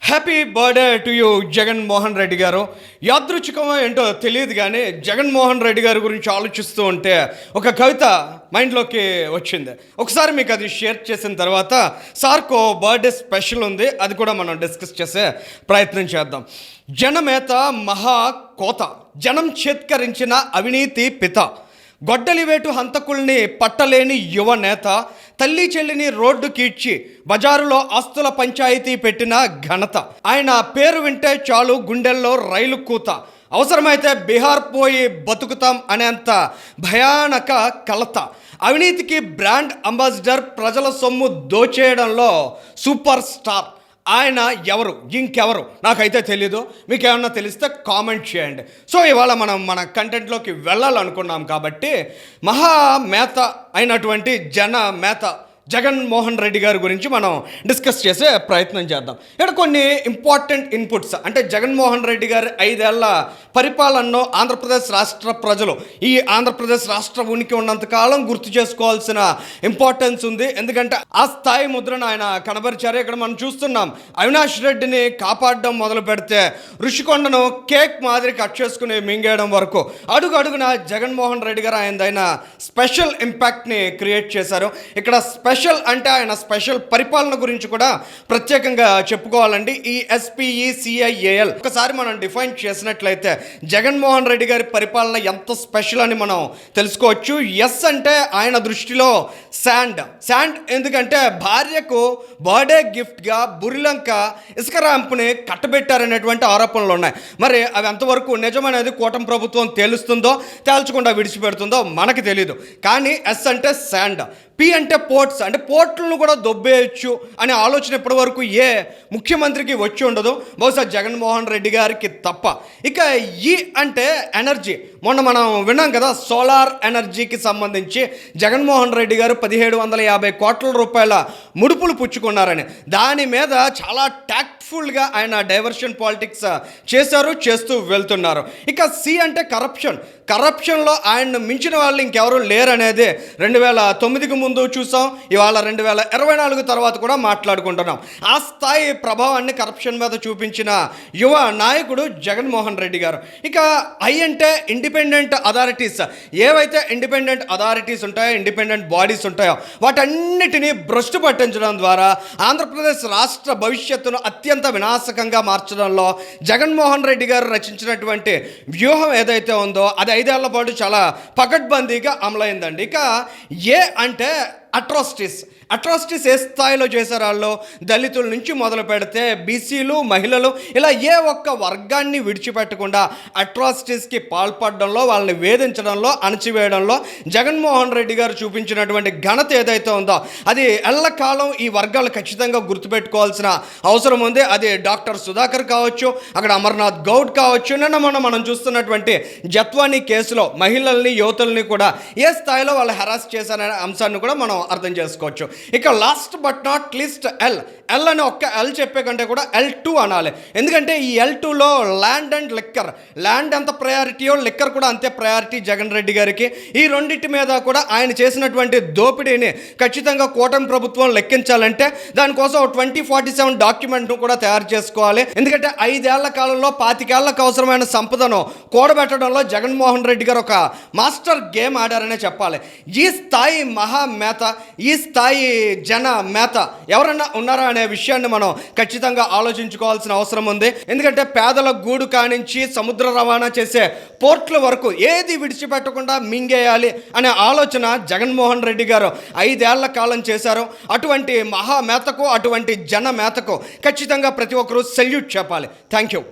Happy birthday to you Jaganmohan Reddy గారు. యాదృచ్ఛికమో ఏంటో తెలియదు కానీ జగన్మోహన్ రెడ్డి గారి గురించి ఆలోచిస్తూ ఉంటే ఒక కవిత మైండ్లోకి వచ్చింది. ఒకసారి మీకు అది షేర్ చేసిన తర్వాత సార్కో బర్త్డే స్పెషల్ ఉంది, అది కూడా మనం డిస్కస్ చేసే ప్రయత్నం చేద్దాం. జనమేత మహా కోత, జనం చేత్కరించిన అవినీతి పిత, గొడ్డలివేటు హంతకుల్ని పట్టలేని యువ నేత, తల్లి చెల్లిని రోడ్డు కీడ్చి బజారులో ఆస్తుల పంచాయతీ పెట్టిన ఘనత. ఆయన పేరు వింటే చాలు గుండెల్లో రైలు కూత, అవసరమైతే బీహార్ పోయి బతుకుతాం అనేంత భయానక కలత. అవినీతికి బ్రాండ్ అంబాసిడర్, ప్రజల సొమ్ము దోచేయడంలో సూపర్ స్టార్. ఆయన ఎవరు, ఇంకెవరు నాకైతే తెలీదు. మీకు ఏమన్నా తెలిస్తే కామెంట్ చేయండి. సో ఇవాళ మనం మన కంటెంట్లోకి వెళ్ళాలనుకున్నాం కాబట్టి మహా మేత అయినటువంటి జన మేత జగన్మోహన్ రెడ్డి గారి గురించి మనం డిస్కస్ చేసే ప్రయత్నం చేద్దాం. ఇక్కడ కొన్ని ఇంపార్టెంట్ ఇన్పుట్స్, అంటే జగన్మోహన్ రెడ్డి గారి 5 ఏళ్ల పరిపాలనలో ఆంధ్రప్రదేశ్ రాష్ట్ర ప్రజలు, ఈ ఆంధ్రప్రదేశ్ రాష్ట్ర ఉనికి ఉన్నంతకాలం గుర్తు చేసుకోవాల్సిన ఇంపార్టెన్స్ ఉంది. ఎందుకంటే ఆ స్థాయి ముద్రను ఆయన కనబరిచారు. ఇక్కడ మనం చూస్తున్నాం, అవినాష్ రెడ్డిని కాపాడడం మొదలు పెడితే ఋషికొండను కేక్ మాదిరి కట్ చేసుకుని మింగేయడం వరకు అడుగు అడుగున జగన్మోహన్ రెడ్డి గారు ఆయనదైన స్పెషల్ ఇంపాక్ట్ని క్రియేట్ చేశారు. ఇక్కడ స్పెషల్ అంటే ఆయన స్పెషల్ పరిపాలన గురించి కూడా ప్రత్యేకంగా చెప్పుకోవాలండి. ఈ SPECIAL ఒకసారి మనం డిఫైన్ చేసినట్లయితే జగన్మోహన్ రెడ్డి గారి పరిపాలన ఎంత స్పెషల్ అని మనం తెలుసుకోవచ్చు. ఎస్ అంటే ఆయన దృష్టిలో శాండ్. ఎందుకంటే భార్యకు బర్త్డే గిఫ్ట్గా బురిలంక ఇసుక ర్యాంపుని కట్టబెట్టారనేటువంటి ఆరోపణలు ఉన్నాయి. మరి అవి ఎంతవరకు నిజమనేది కూటమి ప్రభుత్వం తేలుస్తుందో తేల్చకుండా విడిచిపెడుతుందో మనకు తెలియదు. కానీ ఎస్ అంటే శాండ్, పి అంటే పోర్ట్స్, అంటే పోర్ట్లను కూడా దొబ్బేయచ్చు అనే ఆలోచన ఇప్పటి వరకు ఏ ముఖ్యమంత్రికి వచ్చి ఉండదు, బహుశా జగన్మోహన్ రెడ్డి గారికి తప్ప. ఇక ఈ అంటే ఎనర్జీ. మొన్న మనం విన్నాం కదా, సోలార్ ఎనర్జీకి సంబంధించి జగన్మోహన్ రెడ్డి గారు 1750 కోట్ల రూపాయల ముడుపులు పుచ్చుకున్నారని. దాని మీద చాలా ట్యాక్ట్ఫుల్గా ఆయన డైవర్షన్ పాలిటిక్స్ చేస్తూ వెళ్తున్నారు. ఇక సి అంటే కరప్షన్లో ఆయన్ను మించిన వాళ్ళు ఇంకెవరు లేరనేది 2009కి ముందు చూసాం, ఇవాళ 2024 తర్వాత కూడా మాట్లాడుకుంటున్నాం. ఆ స్థాయి ప్రభావాన్ని కరప్షన్ మీద చూపించిన యువ నాయకుడు జగన్మోహన్ రెడ్డి గారు. ఇక ఐ అంటే ఇండిపెండెంట్ అథారిటీస్. ఏవైతే ఇండిపెండెంట్ అథారిటీస్ ఉంటాయో, ఇండిపెండెంట్ బాడీస్ ఉంటాయో, వాటన్నిటినీ భ్రష్టు పట్టించడం ద్వారా ఆంధ్రప్రదేశ్ రాష్ట్ర భవిష్యత్తును అత్యంత వినాశకంగా మార్చడంలో జగన్మోహన్ రెడ్డి గారు రచించినటువంటి వ్యూహం ఏదైతే ఉందో అది 5 ఏళ్ల పాటు చాలా పకడ్బందీగా అమలైందండి. ఇక ఏ అంటే అట్రాసిటీస్ ఏ స్థాయిలో చేశారు వాళ్ళు. దళితుల నుంచి మొదలు పెడితే బీసీలు, మహిళలు, ఇలా ఏ ఒక్క వర్గాన్ని విడిచిపెట్టకుండా అట్రాసిటీస్కి పాల్పడడంలో, వాళ్ళని వేధించడంలో, అణచివేయడంలో జగన్మోహన్ రెడ్డి గారు చూపించినటువంటి ఘనత ఏదైతే ఉందో అది ఎల్లకాలం ఈ వర్గాలు ఖచ్చితంగా గుర్తుపెట్టుకోవాల్సిన అవసరం ఉంది. అది డాక్టర్ సుధాకర్ కావచ్చు, అక్కడ అమర్నాథ్ గౌడ్ కావచ్చు, నిన్న మనం చూస్తున్నటువంటి జత్వానీ కేసులో మహిళల్ని, యువతుల్ని కూడా ఏ స్థాయిలో వాళ్ళు హెరాస్ చేశారనే అంశాన్ని కూడా మనం అర్థం చేసుకోవచ్చు. ఇక last but not least L అని ఒక్క ఎల్ చెప్పే కంటే కూడా L2 అనాలి. ఎందుకంటే ఈ L2లో ల్యాండ్ అండ్ లిక్కర్, ల్యాండ్ ఎంత ప్రయారిటీయో లిక్కర్ కూడా అంతే ప్రయారిటీ జగన్ రెడ్డి గారికి. ఈ రెండింటి మీద కూడా ఆయన చేసినటువంటి దోపిడీని ఖచ్చితంగా కూటమి ప్రభుత్వం లెక్కించాలంటే దానికోసం 2047 డాక్యుమెంట్ను కూడా తయారు చేసుకోవాలి. ఎందుకంటే 5 ఏళ్ల కాలంలో 25 ఏళ్లకు అవసరమైన సంపదను కూడబెట్టడంలో జగన్మోహన్ రెడ్డి గారు ఒక మాస్టర్ గేమ్ ఆడారనే చెప్పాలి. ఈ స్థాయి మహామేత, ఈ స్థాయి జన మేత ఎవరన్నా ఉన్నారా అనే విషయాన్ని మనం ఖచ్చితంగా ఆలోచించుకోవాల్సిన అవసరం ఉంది. ఎందుకంటే పేదల గూడు కానించి సముద్ర రవాణా చేసే పోర్ట్ల వరకు ఏది విడిచిపెట్టకుండా మింగేయాలి అనే ఆలోచన జగన్మోహన్ రెడ్డి గారు 5 ఏళ్ల కాలం చేశారు. అటువంటి మహామేతకు, అటువంటి జన మేతకు ఖచ్చితంగా ప్రతి ఒక్కరూ సెల్యూట్ చెప్పాలి. Thank you.